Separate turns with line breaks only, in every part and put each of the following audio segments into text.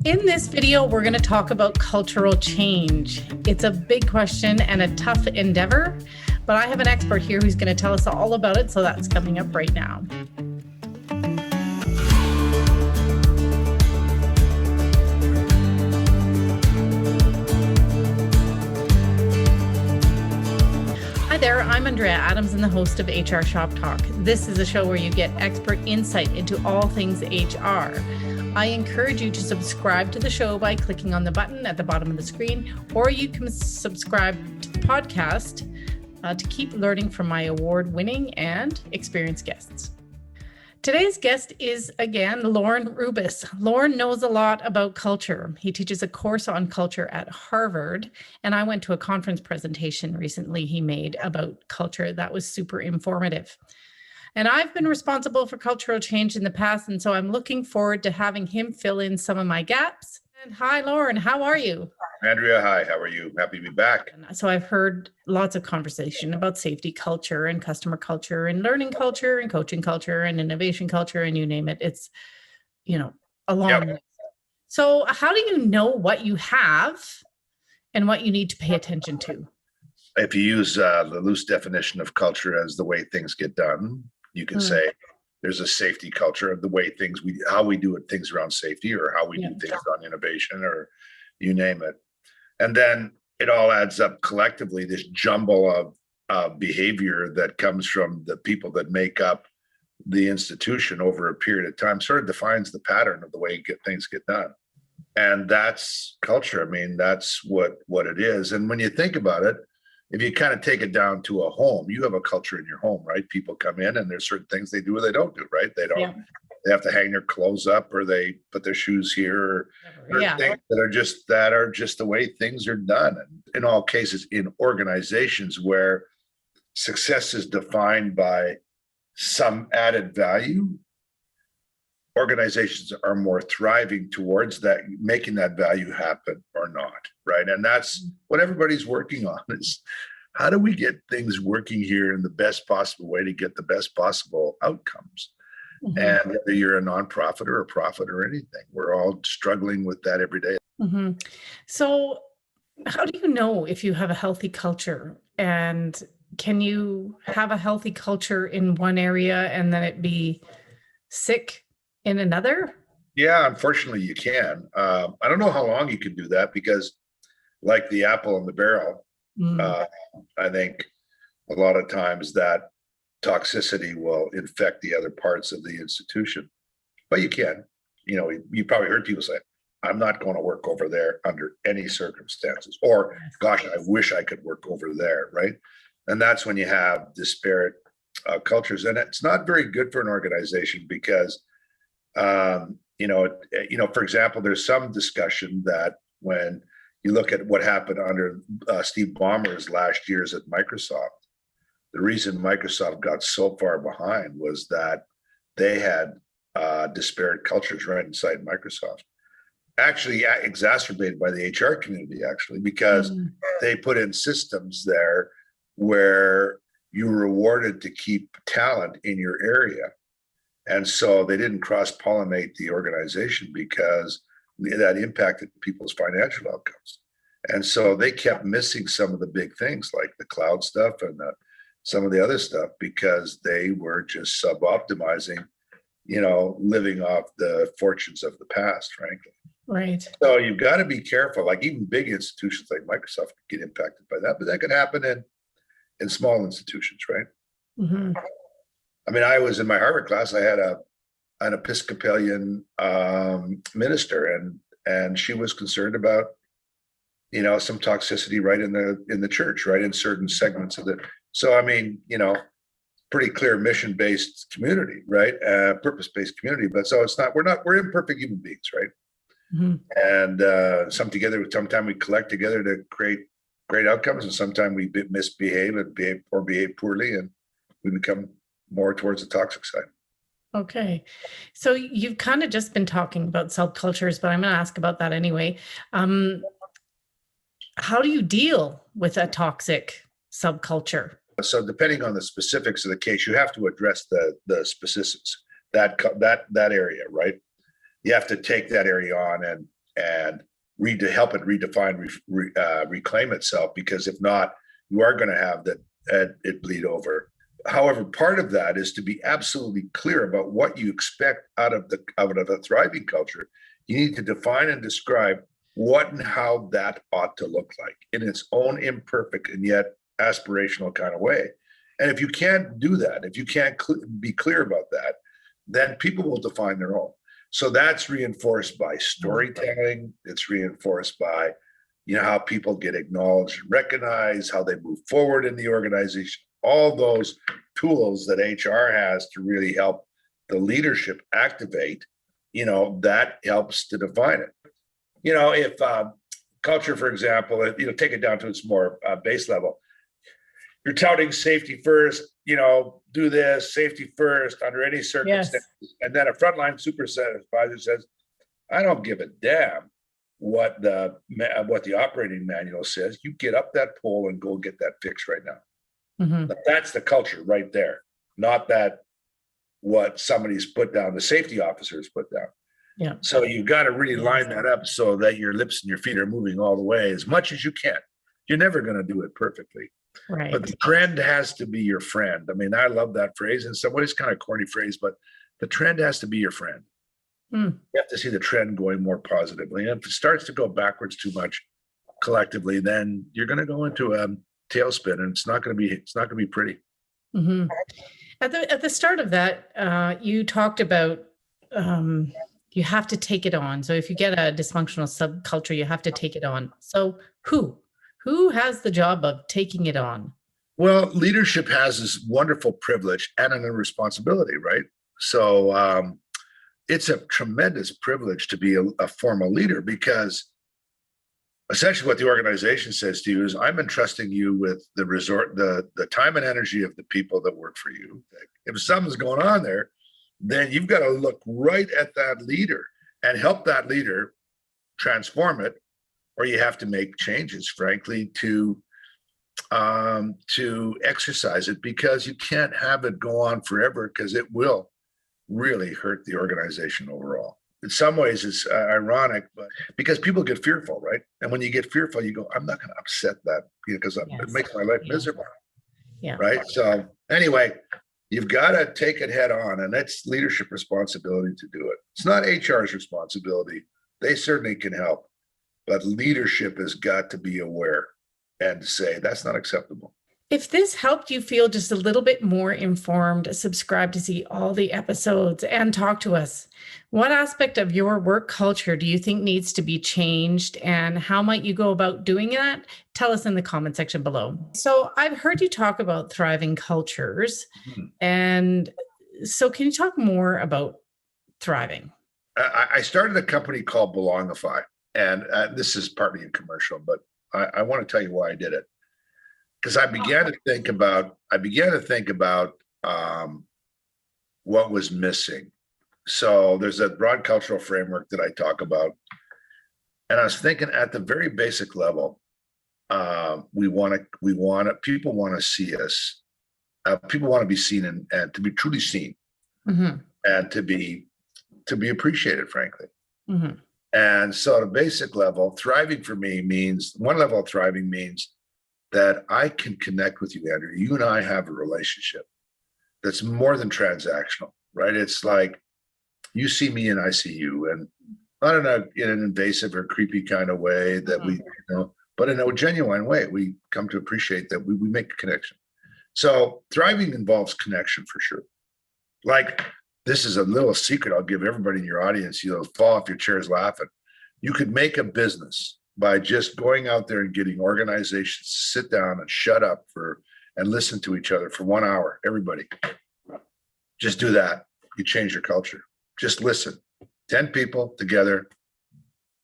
In this video, we're going to talk about cultural change. It's a big question and a tough endeavor, but I have an expert here who's going to tell us all about it, so that's coming up right now. Hi there, I'm Andrea Adams and the host of HR Shop Talk. This is a show where you get expert insight into all things HR. I encourage you to subscribe to the show by clicking on the button at the bottom of the screen, or you can subscribe to the podcast to keep learning from my award-winning and experienced guests. Today's guest is, again, Lorne Rubis. Lorne knows a lot about culture. He teaches a course on culture at Harvard, and I went to a conference presentation recently he made about culture that was super informative. And I've been responsible for cultural change in the past, and so I'm looking forward to having him fill in some of my gaps. And hi, Lorne, how are you?
Andrea, hi, how are you? Happy to be back.
So I've heard lots of conversation about safety culture and customer culture and learning culture and coaching culture and innovation culture, and you name it. It's, a long list. So how do you know what you have and what you need to pay attention to?
If you use the loose definition of culture as the way things get done, you can say there's a safety culture of the way how we do things around safety, or how we do things on innovation, or you name it. And then it all adds up collectively, this jumble of behavior that comes from the people that make up the institution over a period of time sort of defines the pattern of the way things get done. And that's culture. I mean, that's what it is. And when you think about it, if you kind of take it down to a home, you have a culture in your home, right? People come in and there's certain things they do or they don't do, right? They have to hang their clothes up, or they put their shoes here, or things that are just the way things are done. And in all cases, in organizations where success is defined by some added value, organizations are more thriving towards that, making that value happen or not, right? And that's what everybody's working on, is how do we get things working here in the best possible way to get the best possible outcomes? Mm-hmm. And whether you're a nonprofit or a profit or anything, we're all struggling with that every day.
Mm-hmm. So how do you know if you have a healthy culture? And can you have a healthy culture in one area and then it be sick in another?
Yeah, unfortunately you can. I don't know how long you can do that, because like the apple in the barrel, I think a lot of times that toxicity will infect the other parts of the institution. But you can, you probably heard people say, I'm not going to work over there under any circumstances, or gosh, I wish I could work over there, right? And that's when you have disparate cultures. And it's not very good for an organization, because for example, there's some discussion that when you look at what happened under Steve Ballmer's last years at Microsoft, the reason Microsoft got so far behind was that they had disparate cultures right inside Microsoft, actually exacerbated by the HR community, actually, because they put in systems there where you were rewarded to keep talent in your area. And so they didn't cross-pollinate the organization, because that impacted people's financial outcomes. And so they kept missing some of the big things like the cloud stuff and some of the other stuff, because they were just sub-optimizing, living off the fortunes of the past, frankly.
Right. So
you've got to be careful. Like even big institutions like Microsoft get impacted by that, but that could happen in small institutions, right? Mm-hmm. I mean, I was in my Harvard class, I had an Episcopalian minister, and she was concerned about, some toxicity right in the church, right, in certain segments of it. So, I mean, pretty clear mission-based community, right? Purpose-based community. But so we're imperfect human beings, right? Mm-hmm. And sometimes we collect together to create great outcomes, and sometimes we misbehave and behave poorly, and we become more towards the toxic side.
Okay. So you've kind of just been talking about subcultures, but I'm going to ask about that anyway. How do you deal with a toxic subculture?
So depending on the specifics of the case, you have to address the specifics, that area, right? You have to take that area on and to help it redefine, reclaim itself, because if not, you are going to have it bleed over. However, part of that is to be absolutely clear about what you expect out of a thriving culture. You need to define and describe what and how that ought to look like in its own imperfect and yet aspirational kind of way. And if you can't do that, if you can't be clear about that, then people will define their own. So that's reinforced by storytelling. It's reinforced by, how people get acknowledged and recognized, how they move forward in the organization, all those tools that HR has to really help the leadership activate, that helps to define it. If culture, for example, take it down to its more base level, you're touting safety first, do this, safety first under any circumstances. Yes. And then a frontline supervisor says, I don't give a damn what the operating manual says. You get up that pole and go get that fixed right now. Mm-hmm. That's the culture right there. Not that what somebody's put down, the safety officers put down. Yeah. So you got to really line that up so that your lips and your feet are moving all the way as much as you can. You're never going to do it perfectly. Right. But the trend has to be your friend. I mean, I love that phrase. In some ways, kind of corny phrase, but the trend has to be your friend. You have to see the trend going more positively. And if it starts to go backwards too much collectively, then you're going to go into a tailspin, and it's not going to be pretty.
Mm-hmm. At the start of that, you talked about you have to take it on. So if you get a dysfunctional subculture, you have to take it on. So who has the job of taking it on?
Well, leadership has this wonderful privilege and a responsibility, right? So it's a tremendous privilege to be a formal leader, because essentially what the organization says to you is, I'm entrusting you with the time and energy of the people that work for you. If something's going on there, then you've got to look right at that leader and help that leader transform it, or you have to make changes, frankly, to exercise it, because you can't have it go on forever, because it will really hurt the organization overall. In some ways, it's ironic, but because people get fearful, right? And when you get fearful, you go, I'm not going to upset that, because it makes my life miserable. Yeah. Right. So anyway, you've got to take it head on, and that's leadership responsibility to do it. It's not HR's responsibility. They certainly can help, but leadership has got to be aware and say that's not acceptable.
If this helped you feel just a little bit more informed, subscribe to see all the episodes and talk to us. What aspect of your work culture do you think needs to be changed, and how might you go about doing that? Tell us in the comment section below. So I've heard you talk about thriving cultures. Mm-hmm. And so can you talk more about thriving?
I started a company called Belongify, and this is partly in commercial, but I want to tell you why I did it. Because I began to think about what was missing. So there's a broad cultural framework that I talk about, and I was thinking at the very basic level, people want to see us. People want to be seen and to be truly seen, mm-hmm. and to be appreciated, frankly. Mm-hmm. And so at a basic level, thriving for me means, one level of thriving means that I can connect with you, Andrew. You and I have a relationship that's more than transactional, right? It's like you see me and I see you, and not in an invasive or creepy kind of way that we, but in a genuine way. We come to appreciate that we make a connection. So thriving involves connection for sure. Like, this is a little secret I'll give everybody in your audience. You'll fall off your chairs laughing. You could make a business by just going out there and getting organizations to sit down and shut up and listen to each other for 1 hour. Everybody, just do that. You change your culture. Just listen. 10 people together,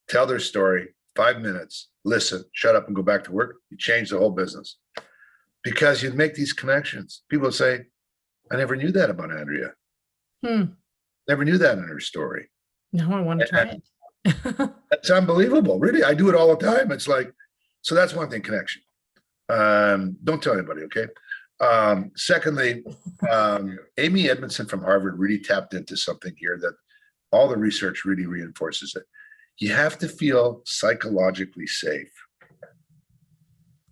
tell their story, 5 minutes, listen, shut up and go back to work. You change the whole business, because you make these connections. People say, I never knew that about Andrea. Never knew that in her story.
No, I want to try it.
It's unbelievable. Really, I do it all the time. It's like, so that's one thing, connection. Don't tell anybody, okay? Secondly, Amy Edmondson from Harvard really tapped into something here that all the research really reinforces it. you have to feel psychologically safe.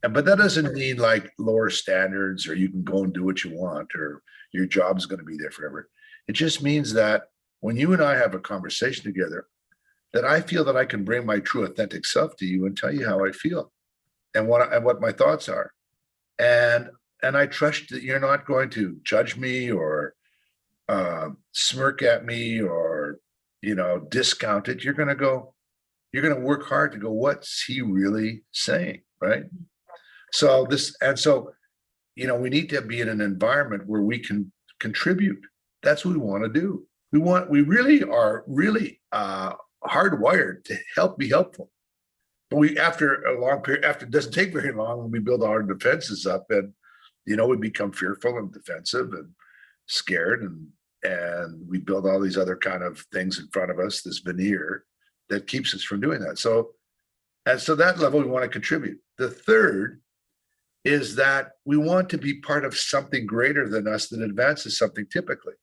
But that doesn't mean like lower standards or you can go and do what you want or your job's going to be there forever. It just means that when you and I have a conversation together, that I feel that I can bring my true authentic self to you and tell you how I feel and what my thoughts are. And I trust that you're not going to judge me or smirk at me or, discount it. You're going to work hard to go, what's he really saying? Right. So we need to be in an environment where we can contribute. That's what we want to do. We really are hardwired to be helpful. But after a long period, it doesn't take very long when we build our defenses up and, we become fearful and defensive and scared and we build all these other kind of things in front of us, this veneer that keeps us from doing that. So that level, we want to contribute. The third is that we want to be part of something greater than us that advances something typically.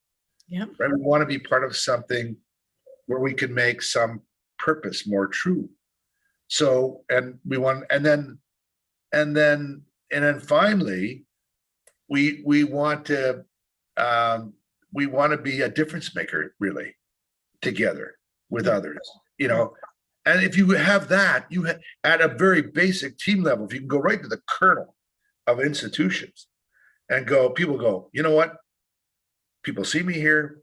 Yeah.
Right? We want to be part of something where we can make some purpose more true. So, and then finally, we want to be a difference maker, really, together with others, And if you have that, at a very basic team level, if you can go right to the kernel of institutions and people go, you know what? People see me here.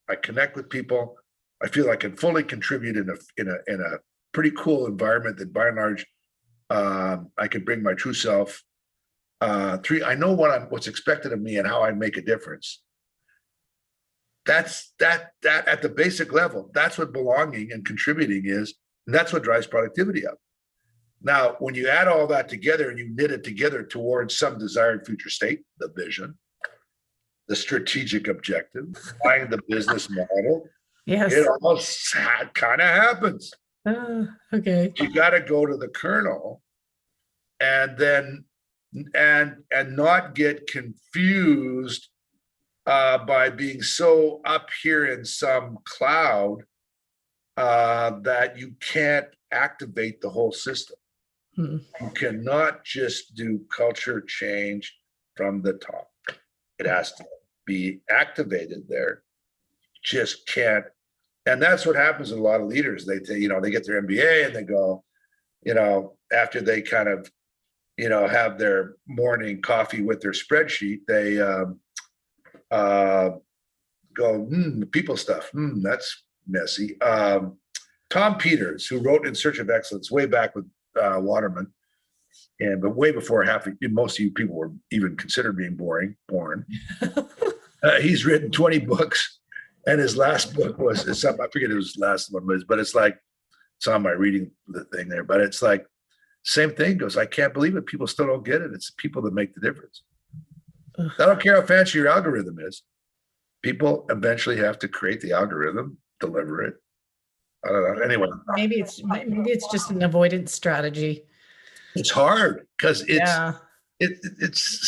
I connect with people. I feel I can fully contribute in a pretty cool environment that by and large, I can bring my true self. Three, I know what's expected of me and how I make a difference. That's that at the basic level. That's what belonging and contributing is. And that's what drives productivity up. Now, when you add all that together and you knit it together towards some desired future state, the vision, the strategic objective, buying the business model,
yes,
it all kind of happens.
Okay.
You got to go to the kernel and then and not get confused by being so up here in some cloud that you can't activate the whole system. You cannot just do culture change from the top. It has to be activated there. Just can't. And that's what happens with a lot of leaders. They get their MBA and they go, after they kind of, have their morning coffee with their spreadsheet, they go, the people stuff, that's messy. Tom Peters, who wrote In Search of Excellence way back with Waterman, but way before most of you people were even considered being born. He's written 20 books, and his last book was something, I forget his last one was, but it's on my reading the thing there, but it's like, same thing goes, I can't believe it. People still don't get it. It's people that make the difference. I don't care how fancy your algorithm is. People eventually have to create the algorithm, deliver it. I don't know. Anyway,
maybe it's just an avoidance strategy.
It's hard because it's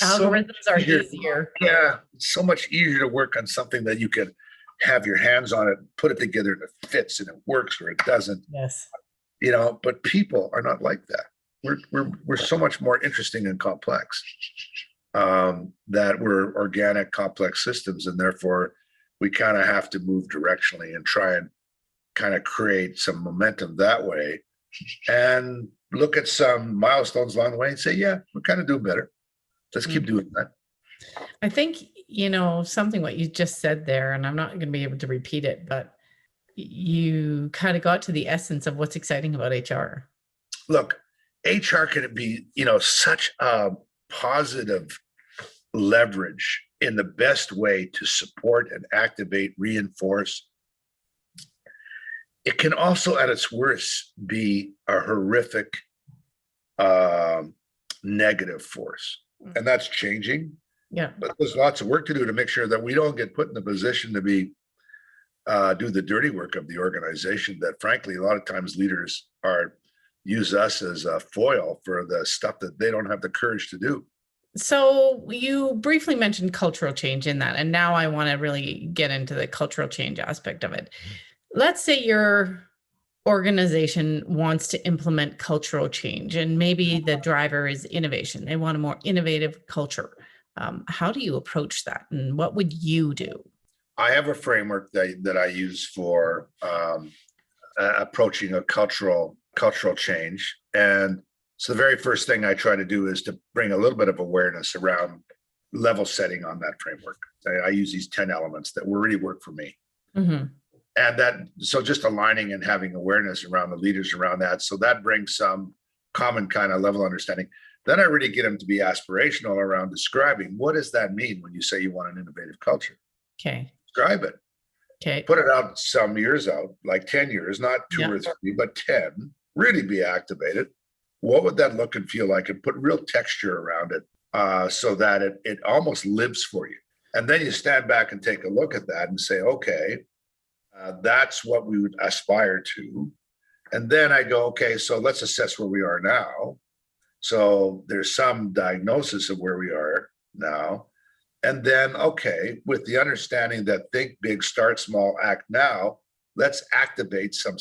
algorithms are easier.
Yeah, it's so much easier to work on something that you can have your hands on it, put it together, and it fits and it works or it doesn't.
Yes.
But people are not like that. We're so much more interesting and complex. That we're organic, complex systems, and therefore we kind of have to move directionally and try and kind of create some momentum that way, and look at some milestones along the way and say, yeah, we're kind of doing better. Let's keep doing that.
I think, something what you just said there, and I'm not going to be able to repeat it, but you kind of got to the essence of what's exciting about HR.
Look, HR can be, such a positive leverage in the best way to support and activate, reinforce. It can also, at its worst, be a horrific negative force. And that's changing.
Yeah.
But there's lots of work to do to make sure that we don't get put in the position to do the dirty work of the organization that, frankly, a lot of times leaders use us as a foil for the stuff that they don't have the courage to do.
So you briefly mentioned cultural change in that, and now I want to really get into the cultural change aspect of it. Let's say you're organization wants to implement cultural change, and maybe the driver is innovation. They want a more innovative culture. How do you approach that, and what would you do?
I have a framework that I use for approaching a cultural change. And so the very first thing I try to do is to bring a little bit of awareness around level setting on that framework. I use these 10 elements that really work for me.
Mm-hmm.
And so just aligning and having awareness around the leaders around that. So that brings some common kind of level understanding. Then I really get them to be aspirational around describing, what does that mean when you say you want an innovative culture?
Okay.
Describe it.
Okay.
Put it out some years out, like 10 years, not two or three, but 10. Really be activated. What would that look and feel like? And put real texture around it so that it almost lives for you. And then you stand back and take a look at that and say, okay, that's what we would aspire to. And then I go, okay, so let's assess where we are now. So there's some diagnosis of where we are now. And then, okay, with the understanding that think big, start small, act now, let's activate some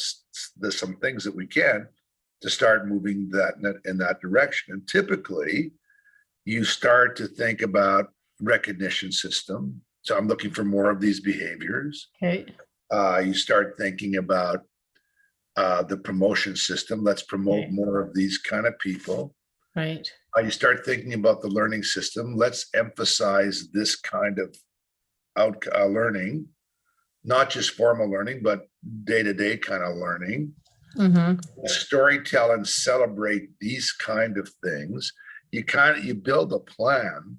things that we can to start moving that in that direction. And typically, you start to think about recognition system. So I'm looking for more of these behaviors.
Okay.
You start thinking about the promotion system. Let's promote more of these kind of people.
Right.
You start thinking about the learning system. Let's emphasize this kind of learning, not just formal learning, but day-to-day kind of learning. Mm-hmm. Storytell and celebrate these kind of things. You build a plan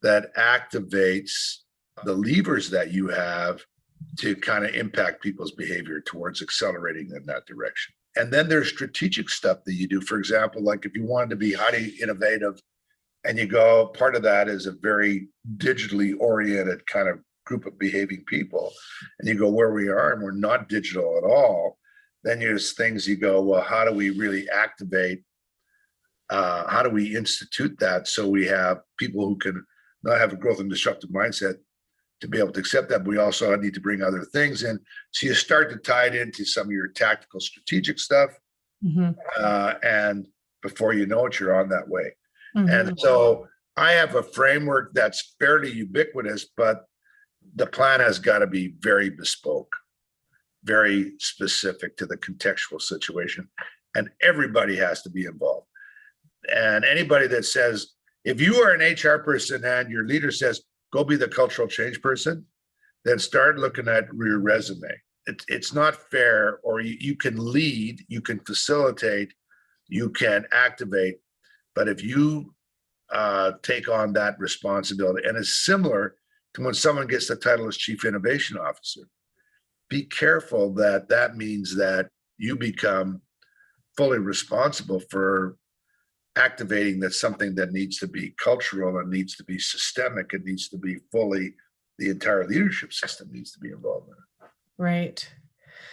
that activates the levers that you have to kind of impact people's behavior towards accelerating in that direction. And then there's strategic stuff that you do. For example, like if you wanted to be highly innovative and you go, part of that is a very digitally oriented kind of group of behaving people, and you go where we are and we're not digital at all, then there's things you go, well, how do we really activate? How do we institute that so we have people who can not have a growth and disruptive mindset to be able to accept that, but we also need to bring other things in. So you start to tie it into some of your tactical strategic stuff. Mm-hmm. And before you know it, you're on that way. Mm-hmm. And so I have a framework that's fairly ubiquitous, but the plan has got to be very bespoke, very specific to the contextual situation. And everybody has to be involved. And anybody that says, if you are an HR person and your leader says, go be the cultural change person, then start looking at your resume. It's not fair, or you can lead, you can facilitate, you can activate, but if you take on that responsibility, and it's similar to when someone gets the title as Chief Innovation Officer, be careful that means that you become fully responsible for activating that's something that needs to be cultural and needs to be systemic. It needs to be fully, the entire leadership system needs to be involved in it.
Right.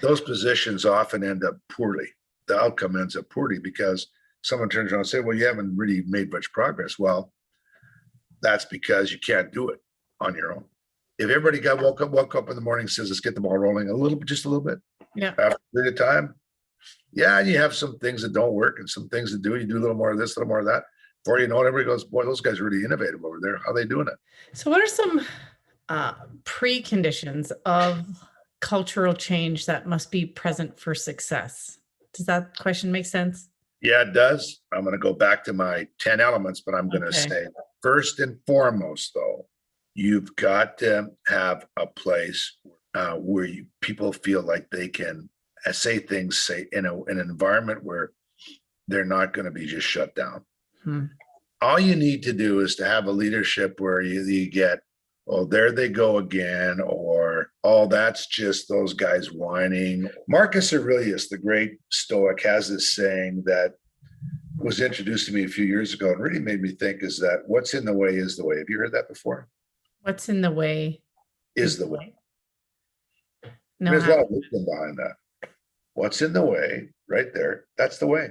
Those positions often end up poorly. The outcome ends up poorly because someone turns around and say, well, you haven't really made much progress. Well, that's because you can't do it on your own. If everybody woke up in the morning and says, let's get the ball rolling just a little bit.
Yeah.
After a period of time, yeah, and you have some things that don't work and some things that do. You do a little more of this, a little more of that. Before you know it, everybody goes, boy, those guys are really innovative over there. How are they doing it?
So what are some preconditions of cultural change that must be present for success? Does that question make sense?
Yeah, it does. I'm going to go back to my 10 elements, but I'm going to say, first and foremost, though, you've got to have a place where people feel like they can say things in an environment where they're not going to be just shut down. All you need to do is to have a leadership where you get, oh, there they go again, or, oh, that's just those guys whining. Marcus Aurelius, the great Stoic, has this saying that was introduced to me a few years ago and really made me think, is that what's in the way is the way. Have you heard that before?
What's in the way
is the way.
No,
there's a lot of wisdom behind that. What's in the way, right there, that's the way.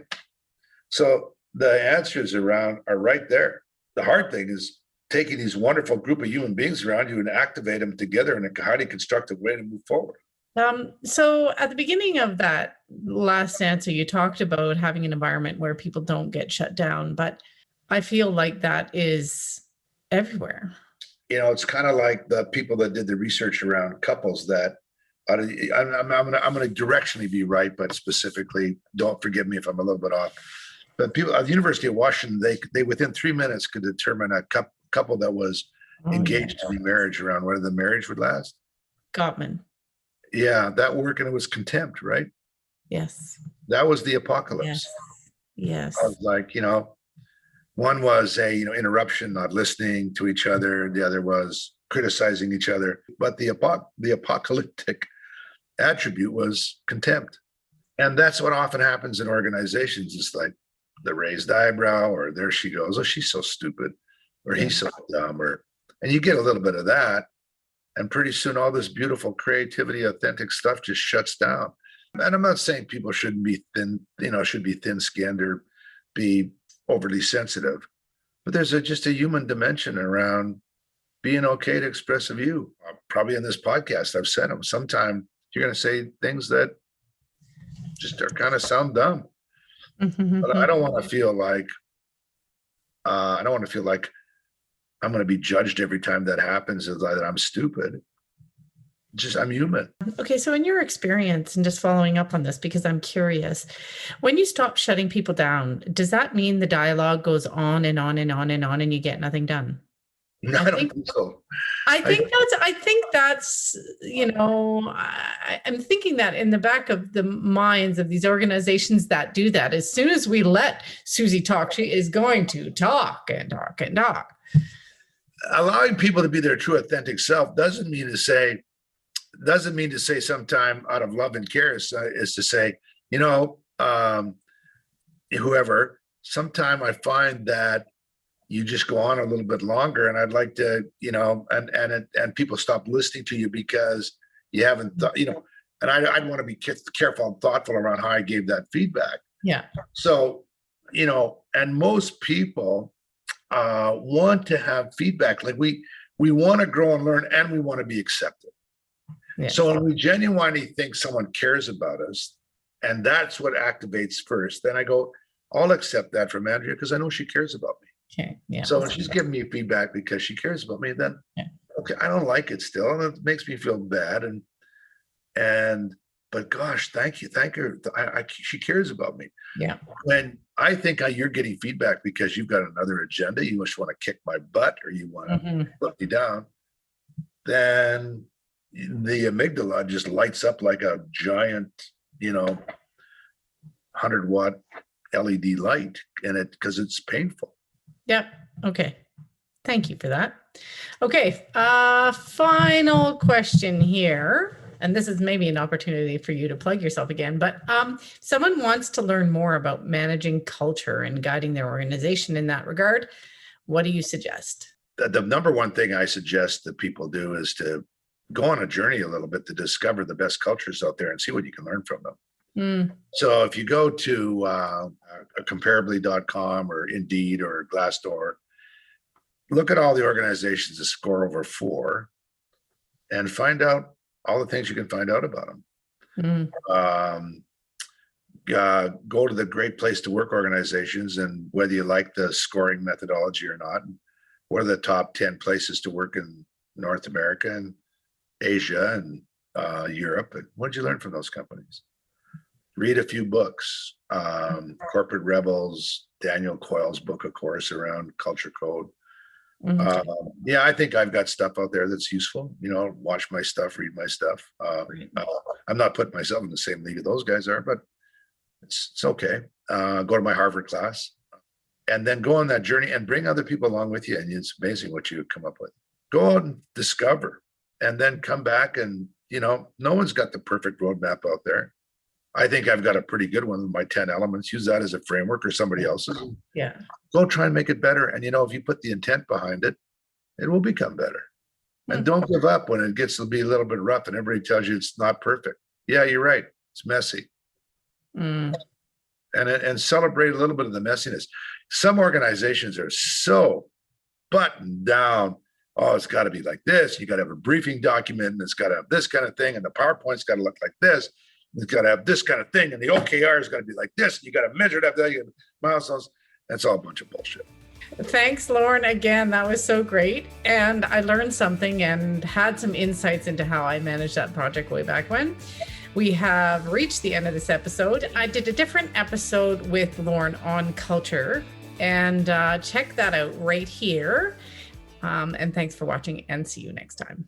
So the answers are right there. The hard thing is taking these wonderful group of human beings around you and activate them together in a highly constructive way to move forward.
So at the beginning of that last answer, you talked about having an environment where people don't get shut down, but I feel like that is everywhere.
It's kind of like the people that did the research around couples that I'm going to directionally be right, but specifically, don't forgive me if I'm a little bit off. But people at the University of Washington, they within 3 minutes could determine a couple that was engaged to be marriage around whether the marriage would last.
Gottman.
Yeah, that work, and it was contempt, right?
Yes.
That was the apocalypse.
Yes.
I was like, one was a interruption, not listening to each other. The other was criticizing each other. But the apocalyptic attribute was contempt, and that's what often happens in organizations. It's like the raised eyebrow, or there she goes, oh, she's so stupid, or he's so dumb, and you get a little bit of that, and pretty soon all this beautiful creativity, authentic stuff just shuts down. And I'm not saying people shouldn't be should be thin-skinned or be overly sensitive, but there's just a human dimension around being okay to express a view. Probably in this podcast, I've said them. Sometime you're going to say things that just are kind of sound dumb. But I don't want to feel like I'm going to be judged every time that happens, as that I'm stupid. Just, I'm human.
Okay, so in your experience, and just following up on this because I'm curious, when you stop shutting people down, does that mean the dialogue goes on and on and on and on and you get nothing done?
No, I don't think so.
I think that's, I'm thinking that in the back of the minds of these organizations that do that, as soon as we let Susie talk, she is going to talk and talk and talk.
Allowing people to be their true authentic self doesn't mean to say sometime out of love and care is to say, whoever, sometime I find that you just go on a little bit longer, and I'd like to, and people stop listening to you because you haven't thought, and I'd want to be careful and thoughtful around how I gave that feedback.
Yeah.
So, and most people want to have feedback. Like we want to grow and learn, and we want to be accepted. Yes. So when we genuinely think someone cares about us, and that's what activates first, then I go, I'll accept that from Andrea because I know she cares about me.
Okay. Yeah.
So when she's giving me feedback because she cares about me, then okay, I don't like it still, and it makes me feel bad. But gosh, thank her. She cares about me.
Yeah.
When I think you're getting feedback because you've got another agenda, you just want to kick my butt or you want to put me down, then the amygdala just lights up like a giant, 100-watt LED light in it because it's painful.
Yep. Okay. Thank you for that. Okay. Final question here. And this is maybe an opportunity for you to plug yourself again, but someone wants to learn more about managing culture and guiding their organization in that regard. What do you suggest?
The number one thing I suggest that people do is to go on a journey a little bit to discover the best cultures out there and see what you can learn from them. So if you go to comparably.com or Indeed or Glassdoor, look at all the organizations that score over 4 and find out all the things you can find out about them. Go to the Great Place to Work organizations, and whether you like the scoring methodology or not, what are the top 10 places to work in North America and Asia and Europe, and what did you learn from those companies? Read a few books. Corporate Rebels, Daniel Coyle's book, of course, around culture code. I think I've got stuff out there that's useful. Watch my stuff, read my stuff. I'm not putting myself in the same league as those guys are, but it's okay. Go to my Harvard class, and then go on that journey and bring other people along with you. And it's amazing what you come up with. Go out and discover, and then come back. And no one's got the perfect roadmap out there. I think I've got a pretty good one with my 10 elements. Use that as a framework, or somebody else's.
Yeah.
Go try and make it better. And if you put the intent behind it, it will become better. And don't give up when it gets to be a little bit rough and everybody tells you it's not perfect. Yeah, you're right. It's messy. And celebrate a little bit of the messiness. Some organizations are so buttoned down. oh, it's got to be like this. You got to have a briefing document, and it's got to have this kind of thing, and the PowerPoint's got to look like this. It's got to have this kind of thing, and the OKR has got to be like this. And you got to measure it up there, you milestones. That's all a bunch of bullshit.
Thanks, Lorne. Again, that was so great. And I learned something and had some insights into how I managed that project way back when. We have reached the end of this episode. I did a different episode with Lorne on culture, and check that out right here. And thanks for watching, and see you next time.